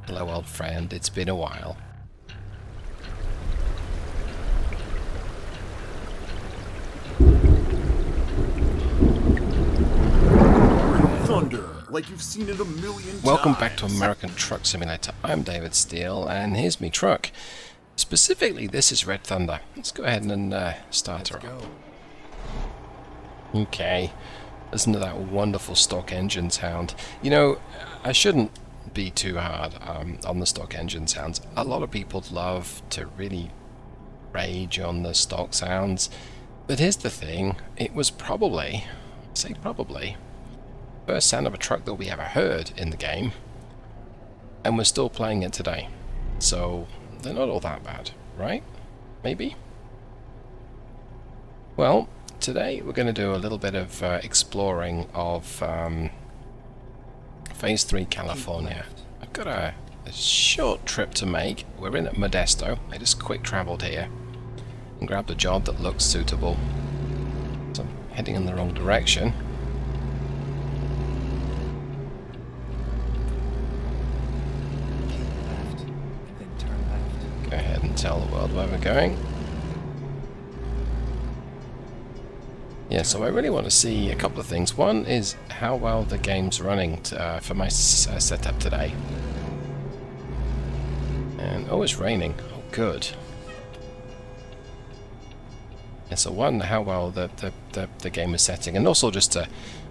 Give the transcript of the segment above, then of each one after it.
Hello, old friend. It's been a while. Thunder, like you've seen it a million Welcome times. back to American Truck Simulator. I'm David Steele, and here's me truck. Specifically, this is Red Thunder. Let's go ahead and start her up. Okay. Listen to that wonderful stock engine sound. You know, I shouldn't be too hard on the stock engine sounds. A lot of people love to really rage on the stock sounds. But here's the thing. It was probably, first sound of a truck that we ever heard in the game, and we're still playing it today, so they're not all that bad, right? Maybe? Well, today we're going to do a little bit of exploring of Phase 3 California. I've got a short trip to make. We're in at Modesto. I just quick traveled here and grabbed a job that looks suitable, so I'm heading in the wrong direction. Go ahead and tell the world where we're going. Yeah, so I really want to see a couple of things. One is how well the game's running for my setup today. And oh, it's raining. Oh, good. Yeah, so one, how well the game is setting, and also just to,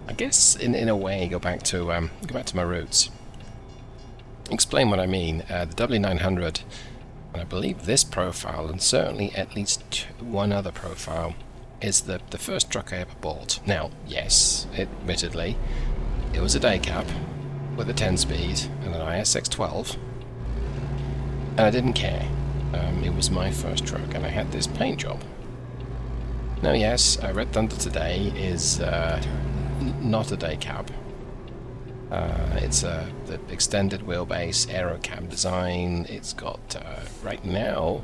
I guess, in a way, go back to my roots. Explain what I mean. The W900. And I believe this profile, and certainly at least one other profile, is the first truck I ever bought. Now, yes, admittedly, it was a day cab with a 10-speed and an ISX12, and I didn't care. It was my first truck, and I had this paint job. Now, yes, Red Thunder today is not a day cab. It's the extended wheelbase aero cab design. It's got right now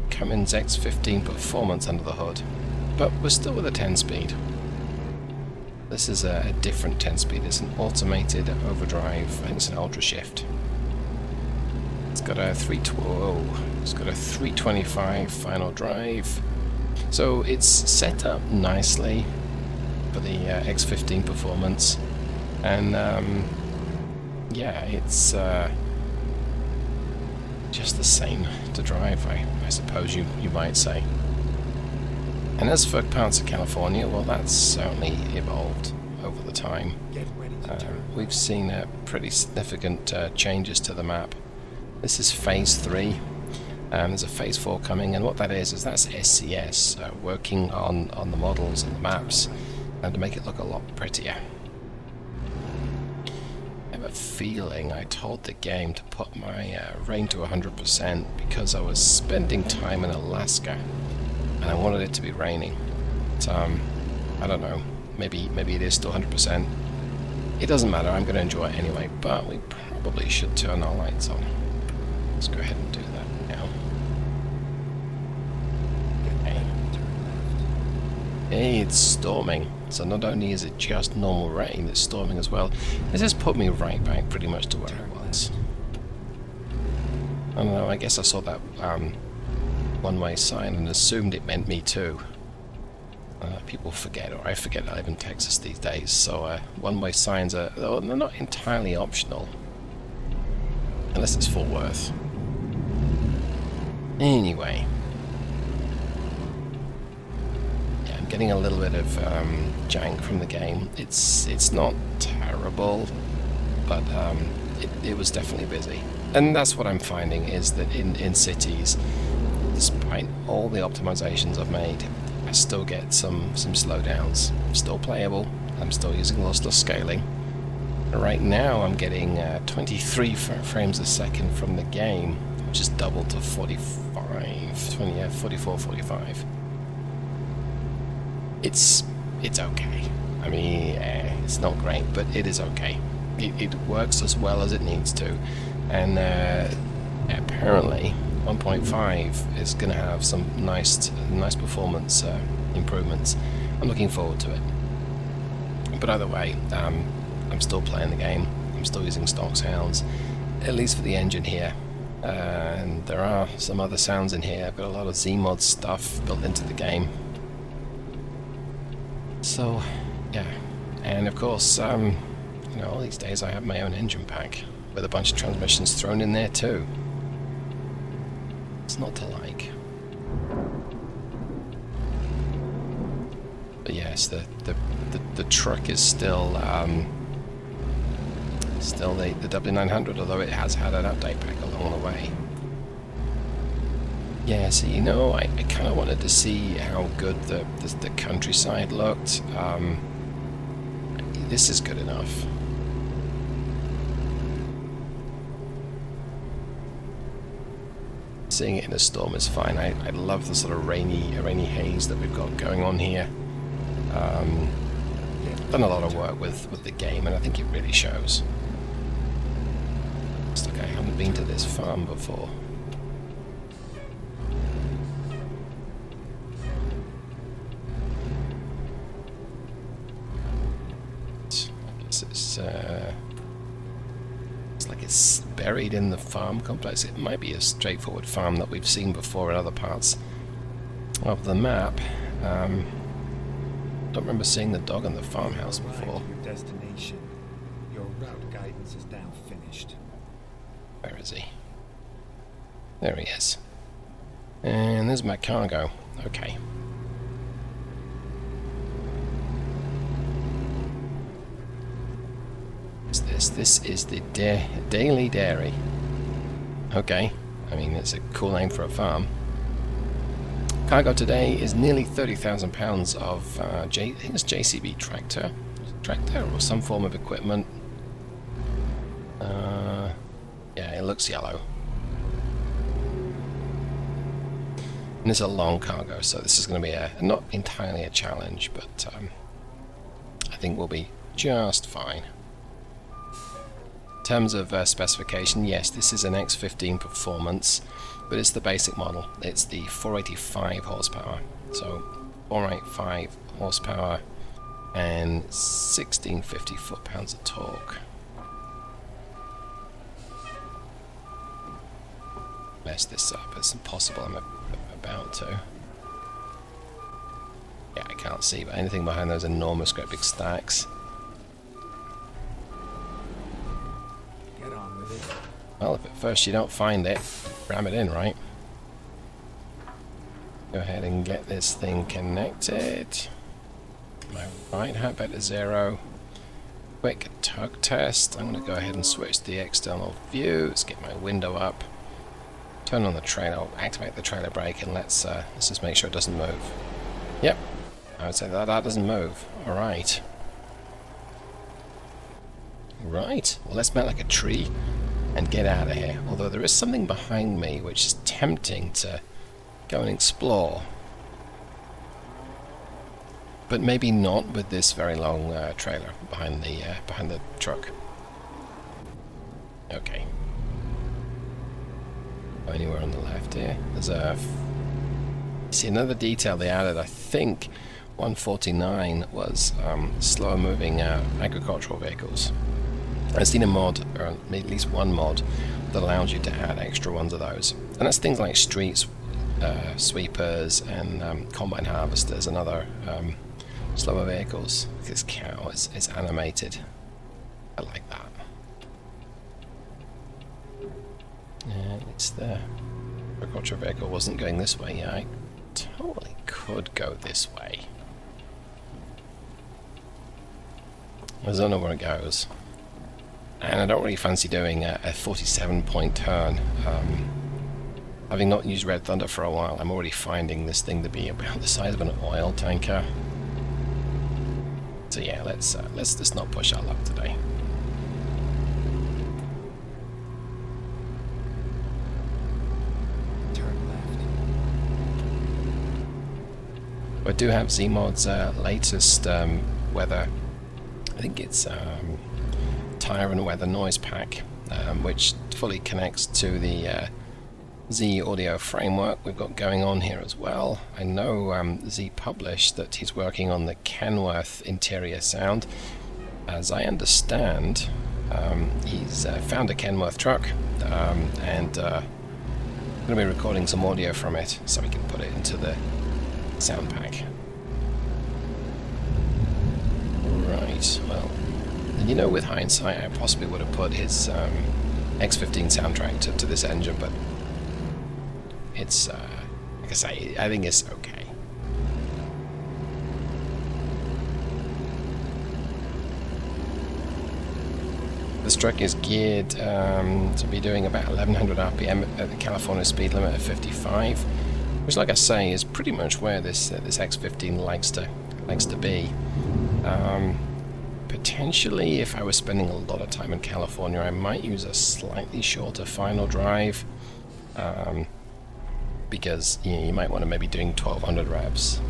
Cummins X15 performance under the hood, but we're still with a 10-speed. This is a different 10-speed. It's an automated overdrive, and it's an ultra shift. It's got a 325 final drive, so it's set up nicely for the X15 performance. And yeah, it's just the same to drive, I suppose you might say. And as for parts of California, well, that's certainly evolved over the time. We've seen pretty significant changes to the map. This is Phase 3. There's a Phase 4 coming, and what that is that's SCS working on the models and the maps, and to make it look a lot prettier. I have a feeling I told the game to put my rain to 100% because I was spending time in Alaska and I wanted it to be raining. But, I don't know, maybe it is still 100%. It doesn't matter, I'm going to enjoy it anyway, but we probably should turn our lights on. Let's go ahead and do that now. Okay. Hey, it's storming. So not only is it just normal rain, it's storming as well. This has put me right back pretty much to where I was. I don't know, I guess I saw that one-way sign and assumed it meant me too. People forget, or I forget I live in Texas these days, so one-way signs they're not entirely optional. Unless it's Fort Worth. Anyway. Getting a little bit of jank from the game. It's not terrible, but it was definitely busy. And that's what I'm finding, is that in cities, despite all the optimizations I've made, I still get some slowdowns. Still playable. I'm still using lossless scaling. Right now I'm getting 23 frames a second from the game, which is doubled to 44, 45. It's okay. I mean, it's not great, but it is okay. It works as well as it needs to, and apparently 1.5 is going to have some nice performance improvements. I'm looking forward to it. But either way, I'm still playing the game. I'm still using stock sounds, at least for the engine here. And there are some other sounds in here. I've got a lot of Z-mod stuff built into the game. So, yeah. And of course, you know, all these days I have my own engine pack with a bunch of transmissions thrown in there too. It's not to like. But yes, the truck is still the W900, although it has had an update pack along the way. Yeah, so you know, I kind of wanted to see how good the countryside looked. This is good enough. Seeing it in a storm is fine. I love the sort of rainy haze that we've got going on here. Done a lot of work with the game, and I think it really shows. It's like I haven't been to this farm before. I guess it's like it's buried in the farm complex. It might be a straightforward farm that we've seen before in other parts of the map. Don't remember seeing the dog in the farmhouse before. Your destination. Your route guidance is now finished. Where is he? There he is. And there's my cargo. Okay. What's this? This is the Daily Dairy. Okay. I mean, it's a cool name for a farm. Cargo today is nearly 30,000 pounds of I think it's JCB tractor or some form of equipment. Yeah, it looks yellow. And it's a long cargo, so this is going to be not entirely a challenge, but I think we'll be just fine. In terms of specification, yes, this is an X15 performance, but it's the basic model. It's the 485 horsepower. So 485 horsepower and 1650 foot-pounds of torque. Mess this up. It's impossible. I'm about to. Yeah, I can't see, but anything behind those enormous, great big stacks. Get on with it. Well, if at first you don't find it, ram it in, right? Go ahead and get this thing connected. My right hand back to 0. Quick tug test. I'm going to go ahead and switch the external view. Let's get my window up. Turn on the trailer, activate the trailer brake, and let's just make sure it doesn't move. Yep, I would say that doesn't move. All right. Right. Well, let's melt like a tree and get out of here. Although there is something behind me which is tempting to go and explore, but maybe not with this very long trailer behind the truck. Okay. Go anywhere on the left here. There's a. See another detail they added. I think 149 was slower moving agricultural vehicles. I've seen a mod, or at least one mod, that allows you to add extra ones of those. And that's things like street sweepers and combine harvesters and other slower vehicles. This cow is animated. I like that. And it's the agricultural vehicle wasn't going this way. Yeah, I totally could go this way. I don't know where it goes. And I don't really fancy doing a 47-point turn. Having not used Red Thunder for a while, I'm already finding this thing to be about the size of an oil tanker. So yeah, let's just not push our luck today. Turn left. I do have Z-Mod's latest weather. I think it's tire and weather noise pack, which fully connects to the Z audio framework we've got going on here as well. I know Z published that he's working on the Kenworth interior sound. As I understand, He's found a Kenworth truck, and going to be recording some audio from it so we can put it into the sound pack. Right, well, and you know, with hindsight, I possibly would have put his X-15 soundtrack to this engine, but it's, like I say, I think it's okay. This truck is geared to be doing about 1100 RPM at the California speed limit of 55, which, like I say, is pretty much where this X-15 likes to be. Potentially, if I was spending a lot of time in California, I might use a slightly shorter final drive, because you might want to maybe doing 1200 revs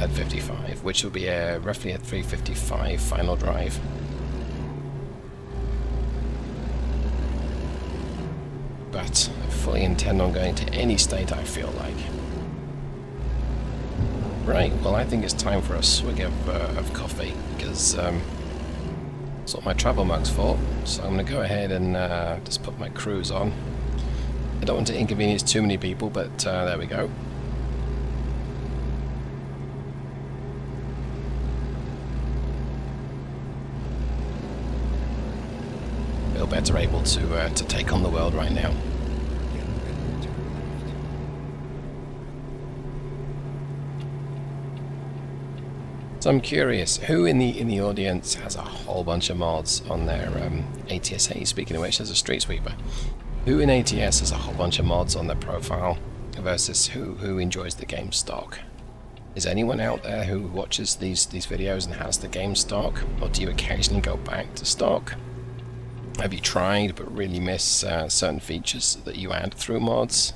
at 55, which will be roughly a 355 final drive. But I fully intend on going to any state I feel like. Right, well, I think it's time for a swig of coffee, because that's what my travel mug's for. So I'm going to go ahead and just put my cruise on. I don't want to inconvenience too many people, but there we go. Feel better able to take on the world right now. So I'm curious, who in the audience has a whole bunch of mods on their ATS? Speaking of which, there's a street sweeper. Who in ATS has a whole bunch of mods on their profile versus who enjoys the game stock? Is anyone out there who watches these videos and has the game stock, or do you occasionally go back to stock? Have you tried but really miss certain features that you add through mods?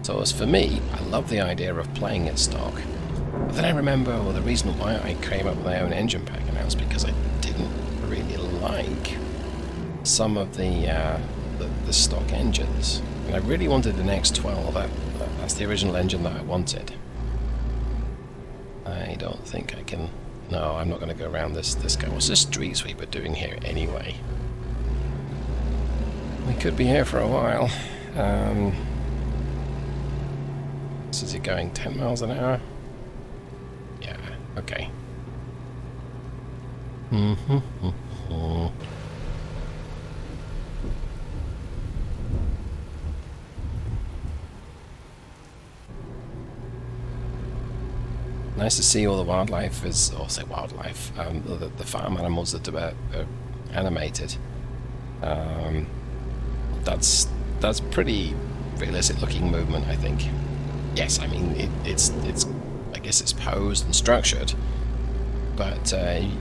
So as for me, I love the idea of playing it stock. But then I remember, well, the reason why I came up with my own engine pack, and that was because I didn't really like some of the stock engines. And I really wanted an X12. That's the original engine that I wanted. I don't think I can... No, I'm not going to go around this guy. What's this street sweeper doing here anyway? We could be here for a while. Is he going 10 miles an hour? Yeah, okay. Nice to see all the wildlife the farm animals that are animated. That's pretty realistic looking movement, I think. Yes, I mean it's I guess it's posed and structured, but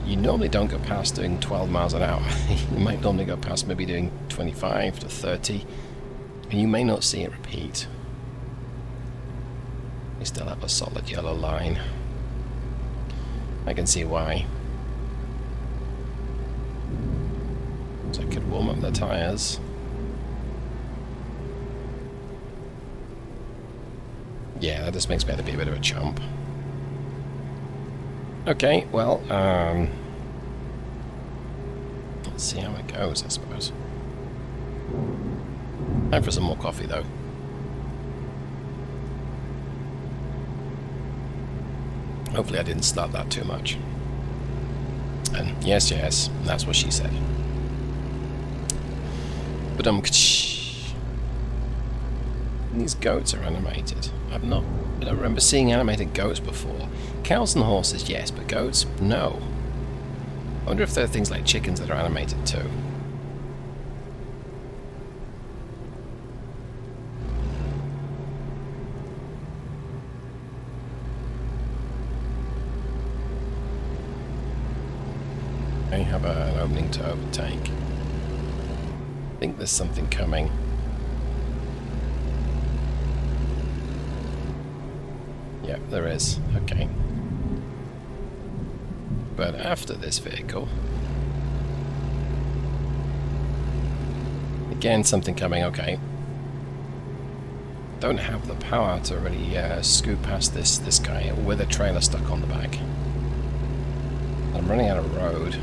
you normally don't go past doing 12 miles an hour. You might normally go past maybe doing 25 to 30, and you may not see it repeat. We still have a solid yellow line. I can see why. So I could warm up the tires. Yeah, that just makes me out to be a bit of a chump. Okay, well, let's see how it goes, I suppose. Time for some more coffee, though. Hopefully I didn't start that too much. And yes, that's what she said. But these goats are animated. I don't remember seeing animated goats before. Cows and horses, yes, but goats, no. I wonder if there are things like chickens that are animated too. I have an opening to overtake. I think there's something coming. Yeah, there is. Okay. But after this vehicle... Again, something coming. Okay. Don't have the power to really scoot past this guy with a trailer stuck on the back. I'm running out of road.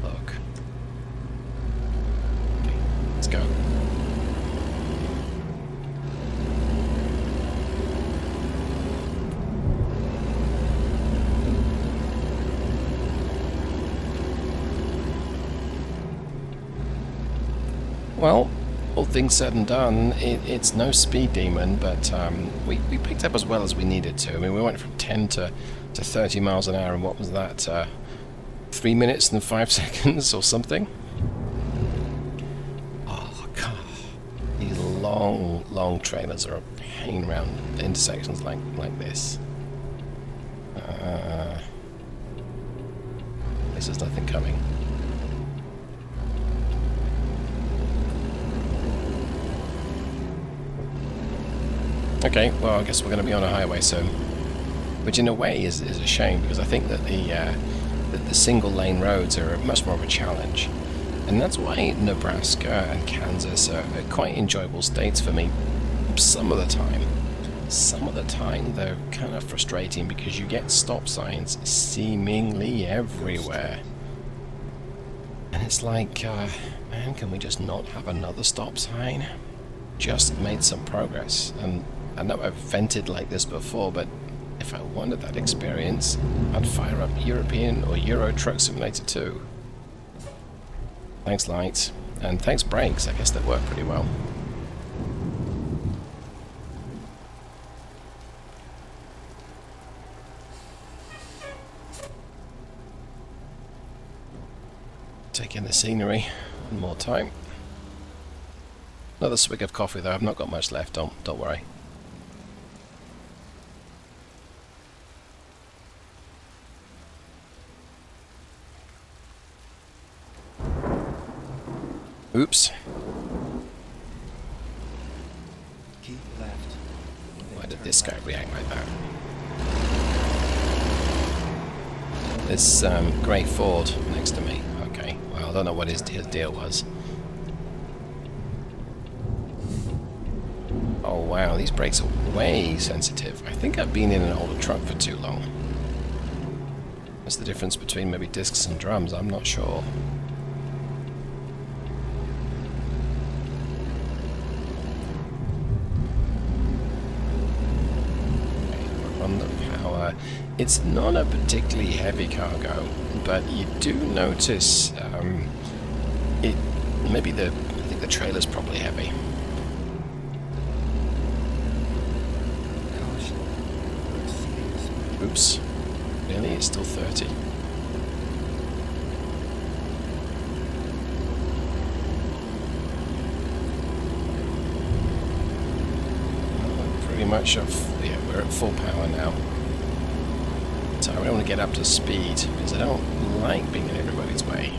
Look. Okay, let's go. Well, all things said and done, it's no speed demon, but we picked up as well as we needed to. I mean, we went from 10 to 30 miles an hour, and what was that? 3 minutes and 5 seconds or something? Oh, God. These long trailers are a pain around intersections like this. There's nothing coming. Okay, well, I guess we're going to be on a highway soon, which in a way is a shame, because I think that the single lane roads are much more of a challenge, and that's why Nebraska and Kansas are quite enjoyable states for me some of the time. Some of the time they're kind of frustrating because you get stop signs seemingly everywhere, and it's like, man, can we just not have another stop sign? Just made some progress, and I know I've vented like this before, but if I wanted that experience, I'd fire up European or Euro Truck Simulator 2. Thanks lights, and thanks brakes, I guess that worked pretty well. Take in the scenery one more time. Another swig of coffee though, I've not got much left, don't worry. Oops. Keep left. Why did this guy react like that? This grey Ford next to me. Okay, well, I don't know what his deal was. Oh wow, these brakes are way sensitive. I think I've been in an older truck for too long. What's the difference between maybe discs and drums? I'm not sure. On the power, it's not a particularly heavy cargo, but you do notice it. Maybe I think the trailer's probably heavy. Oops, really? It's still 30. Pretty much yeah, we're at full power now. So I want to get up to speed because I don't like being in everybody's way.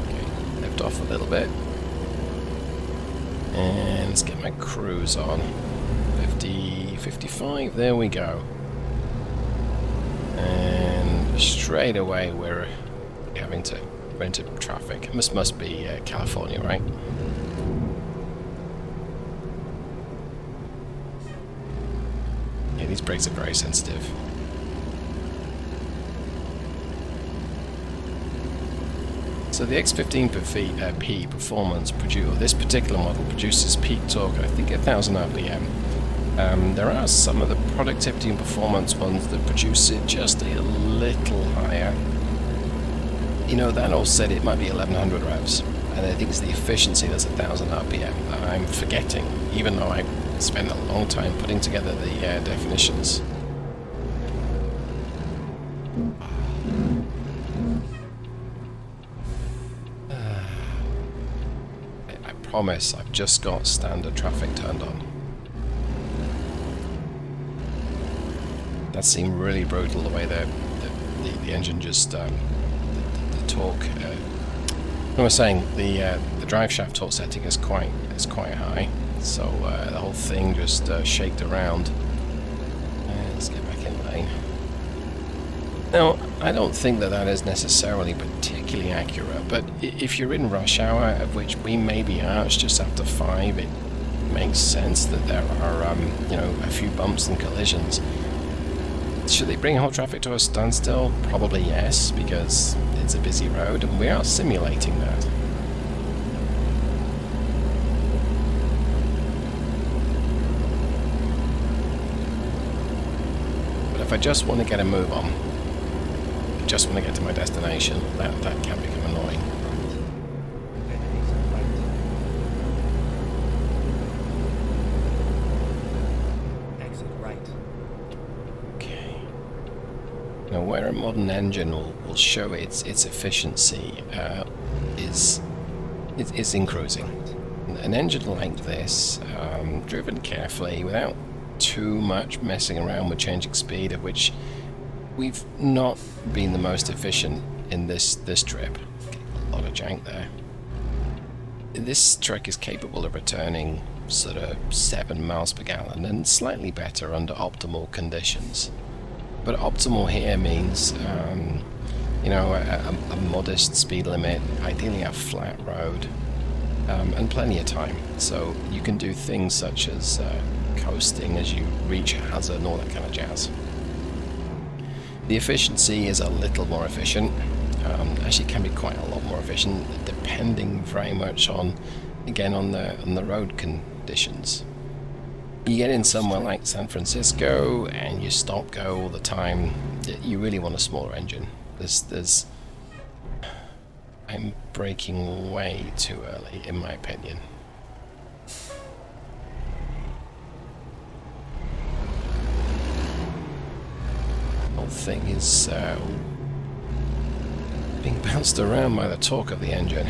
Okay, left off a little bit. And let's get my cruise on. 50, 55, there we go. And straight away we're having to rent traffic. This must be California, right? Yeah, these brakes are very sensitive. So the X15P performance this particular model produces peak torque, I think 1000 RPM. There are some of the productivity and performance ones that produce it just a little higher. You know, that all said, it might be 1100 revs, and I think it's the efficiency that's 1000 RPM. I'm forgetting, even though I spent a long time putting together the definitions. I promise, I've just got standard traffic turned on. That seemed really brutal, the way the engine just the torque. I was saying the drive shaft torque setting is quite high, so the whole thing just shaked around. And let's get back in lane. Now, I don't think that that is necessarily particularly accurate, but if you're in rush hour, of which we maybe are, it's just after 5, it makes sense that there are, you know, a few bumps and collisions. Should they bring whole traffic to a standstill? Probably yes, because it's a busy road, and we are simulating that. But if I just want to get a move on, just want to get to my destination, that can become annoying. Enemies are right. Exit right. Okay. Now, where a modern engine will show its efficiency is in cruising. An engine like this, driven carefully without too much messing around with changing speed, of which we've not been the most efficient in this trip. A lot of jank there. This truck is capable of returning sort of 7 miles per gallon and slightly better under optimal conditions. But optimal here means, you know, a modest speed limit, ideally a flat road, and plenty of time. So you can do things such as coasting as you reach a hazard and all that kind of jazz. The efficiency is a little more efficient. Actually, can be quite a lot more efficient, depending very much on, again, on the road conditions. You get in somewhere like San Francisco and you stop go all the time. You really want a smaller engine. I'm braking way too early, in my opinion. Whole thing is being bounced around by the torque of the engine.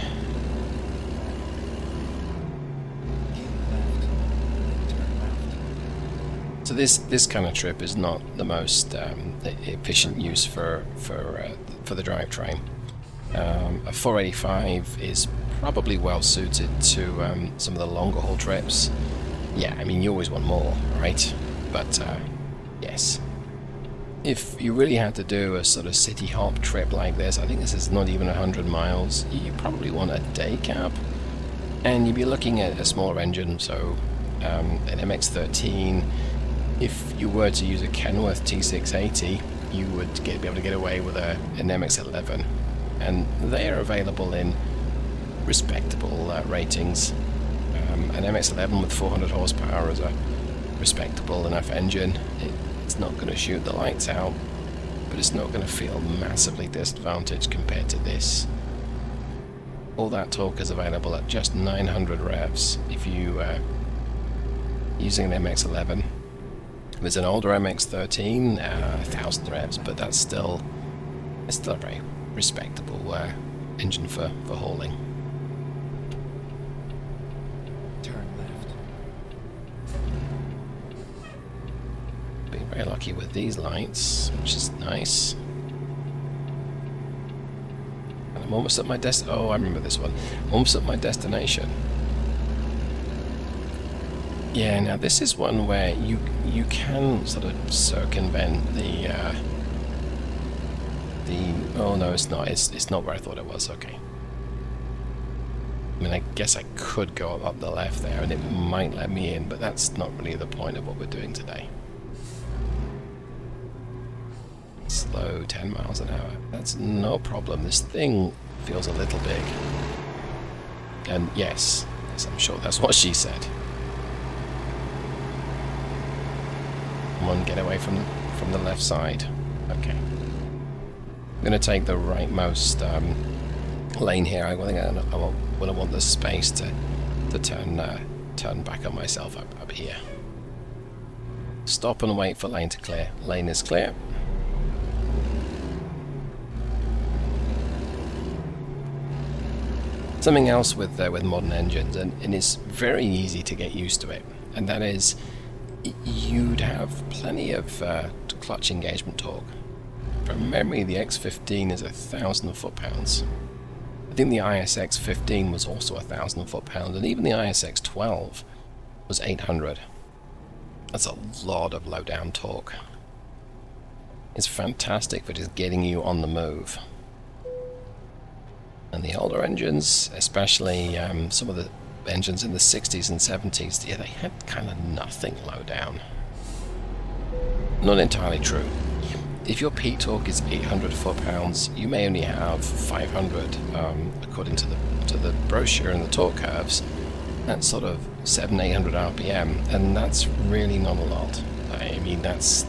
So this kind of trip is not the most efficient use for the drivetrain. A 485 is probably well suited to some of the longer haul trips. Yeah, I mean, you always want more, right? But yes. If you really had to do a sort of city hop trip like this, I think this is not even 100 miles, you probably want a day cab. And you'd be looking at a smaller engine, so an MX-13. If you were to use a Kenworth T680, you would be able to get away with an MX-11. And they are available in respectable ratings. An MX-11 with 400 horsepower is a respectable enough engine. It's not going to shoot the lights out, but it's not going to feel massively disadvantaged compared to this. All that torque is available at just 900 revs if you using an MX-11. There's an older MX-13, 1000 revs, but it's still a very respectable engine for hauling. Turn left. Being very lucky with these lights, which is nice. And I'm almost at my oh, I remember this one. Almost at my destination. Yeah, now this is one where you can sort of circumvent the oh no, it's not. It's not where I thought it was. Okay. I mean, I guess I could go up the left there, and it might let me in, but that's not really the point of what we're doing today. Slow, 10 miles an hour. That's no problem. This thing feels a little big. And yes, I'm sure that's what she said. Come on, get away from the left side. Okay. I'm going to take the rightmost lane here. I think I want the space to turn back on myself up here. Stop and wait for lane to clear. Lane is clear. Something else with modern engines, and it's very easy to get used to it, and that is you'd have plenty of clutch engagement torque. From memory, the X15 is 1,000 foot-pounds. I think the ISX15 was also 1,000 foot-pounds, and even the ISX12 was 800. That's a lot of low-down torque. is fantastic for just getting you on the move. And the older engines, especially some of the engines in the 60s and 70s, yeah, they had kind of nothing low down. Not entirely true. If your peak torque is 800 foot-pounds, you may only have 500, according to the brochure and the torque curves. That's sort of 700-800 RPM, and that's really not a lot. I mean, that's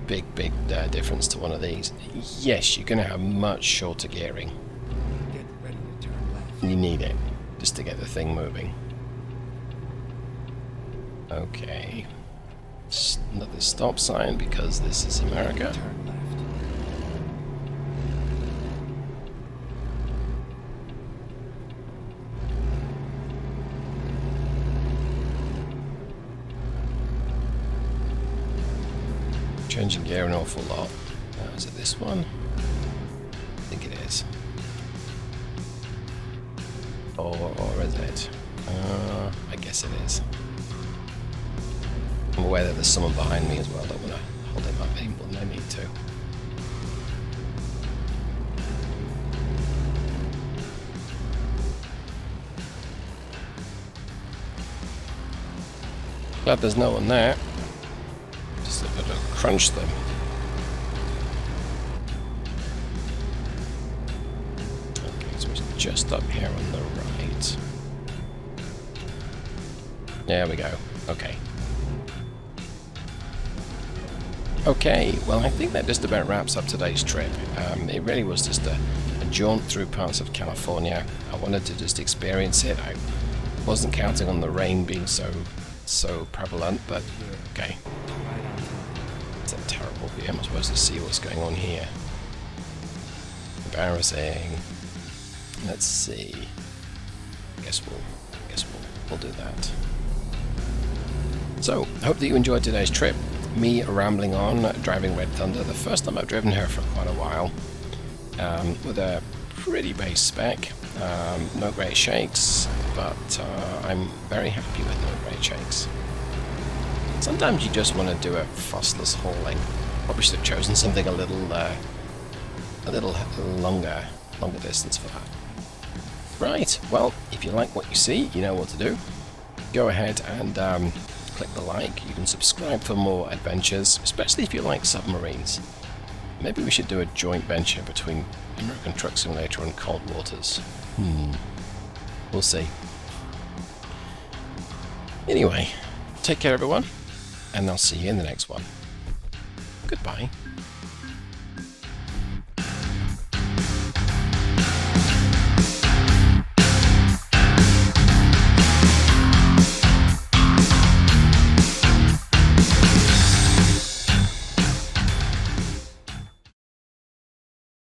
big difference to one of these. Yes, you're going to have much shorter gearing. Get ready to turn left. You need it just to get the thing moving. Okay. Another stop sign because this is America. Turn left. Changing gear an awful lot. Is it this one? I think it is. Or is it? I guess it is. I'm aware that there's someone behind me as well. I don't want to hold him up any more than I need to. Glad there's no one there. Just a bit of crunch them. Okay, so it's just up here on the right. There we go. Okay. Okay, well I think that just about wraps up today's trip. It really was just a jaunt through parts of California. I wanted to just experience it. I wasn't counting on the rain being so prevalent, but okay. It's a terrible view. I'm supposed to see what's going on here. Embarrassing. Let's see. Guess we'll do that. So, hope that you enjoyed today's trip. Me rambling on, driving Red Thunder, the first time I've driven her for quite a while, with a pretty base spec, no great shakes, but I'm very happy with no great shakes. Sometimes you just want to do a fussless hauling. Probably should have chosen something a little longer distance for that. Right, well, if you like what you see, you know what to do. Go ahead and click the like. You can subscribe for more adventures, especially if you like submarines. Maybe we should do a joint venture between American Truck Simulator and Cold Waters. We'll see. Anyway, take care everyone, and I'll see you in the next one. Goodbye.